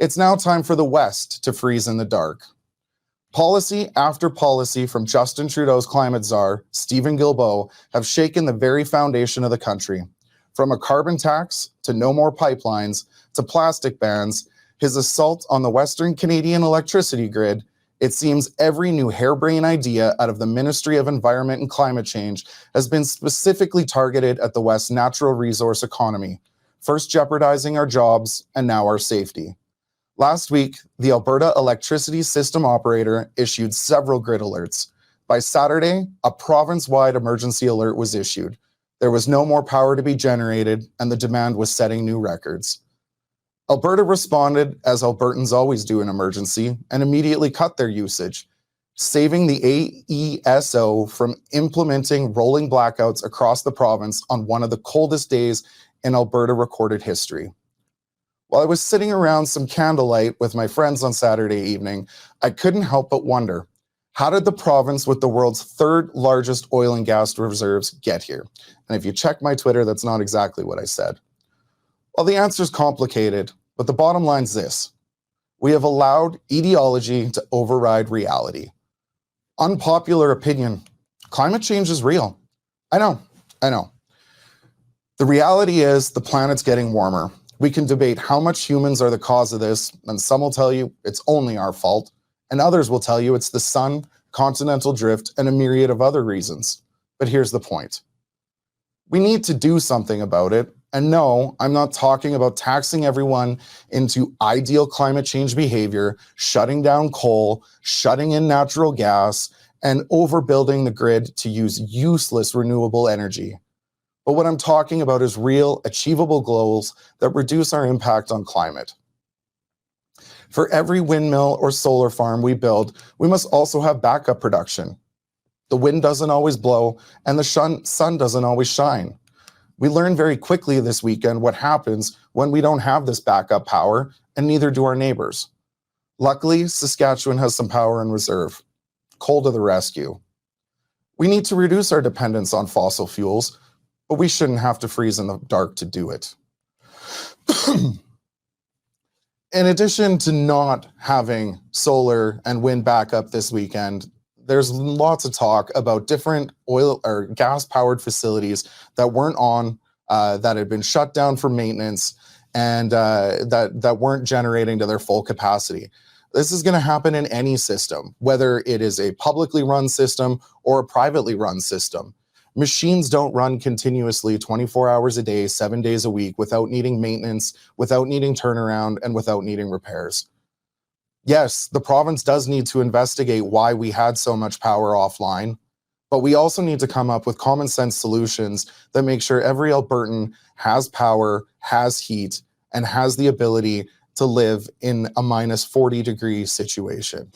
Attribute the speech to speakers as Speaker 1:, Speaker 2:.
Speaker 1: It's now time for the West to freeze in the dark. Policy after policy from Justin Trudeau's climate czar, Stephen Guilbeault, have shaken the very foundation of the country. From a carbon tax to no more pipelines to plastic bans, his assault on the Western Canadian electricity grid, it seems every new harebrained idea out of the Ministry of Environment and Climate Change has been specifically targeted at the West's natural resource economy, first jeopardizing our jobs and now our safety. Last week, the Alberta Electricity System Operator issued several grid alerts. By Saturday, a province-wide emergency alert was issued. There was no more power to be generated, and the demand was setting new records. Alberta responded, as Albertans always do in emergency, and immediately cut their usage, saving the AESO from implementing rolling blackouts across the province on one of the coldest days in Alberta recorded history. While I was sitting around some candlelight with my friends on Saturday evening, I couldn't help but wonder, how did the province with the world's third largest oil and gas reserves get here? And if you check my Twitter, that's not exactly what I said. Well, the answer is complicated, but the bottom line's this. We have allowed ideology to override reality. Unpopular opinion, climate change is real. I know. The reality is the planet's getting warmer. We can debate how much humans are the cause of this, and some will tell you it's only our fault, and others will tell you it's the sun, continental drift, and a myriad of other reasons. But here's the point. We need to do something about it. And no, I'm not talking about taxing everyone into ideal climate change behavior, shutting down coal, shutting in natural gas, and overbuilding the grid to use useless renewable energy. But what I'm talking about is real, achievable goals that reduce our impact on climate. For every windmill or solar farm we build, we must also have backup production. The wind doesn't always blow, and the sun doesn't always shine. We learned very quickly this weekend what happens when we don't have this backup power, and neither do our neighbors. Luckily, Saskatchewan has some power in reserve. Coal to the rescue. We need to reduce our dependence on fossil fuels, but we shouldn't have to freeze in the dark to do it. In addition to not having solar and wind backup this weekend, there's lots of talk about different oil or gas-powered facilities that weren't on, that had been shut down for maintenance, and that weren't generating to their full capacity. This is going to happen in any system, whether it is a publicly run system or a privately run system. Machines don't run continuously 24 hours a day, 7 days a week without needing maintenance, without needing turnaround, and without needing repairs. Yes, the province does need to investigate why we had so much power offline, but we also need to come up with common sense solutions that make sure every Albertan has power, has heat, and has the ability to live in a -40 degree situation.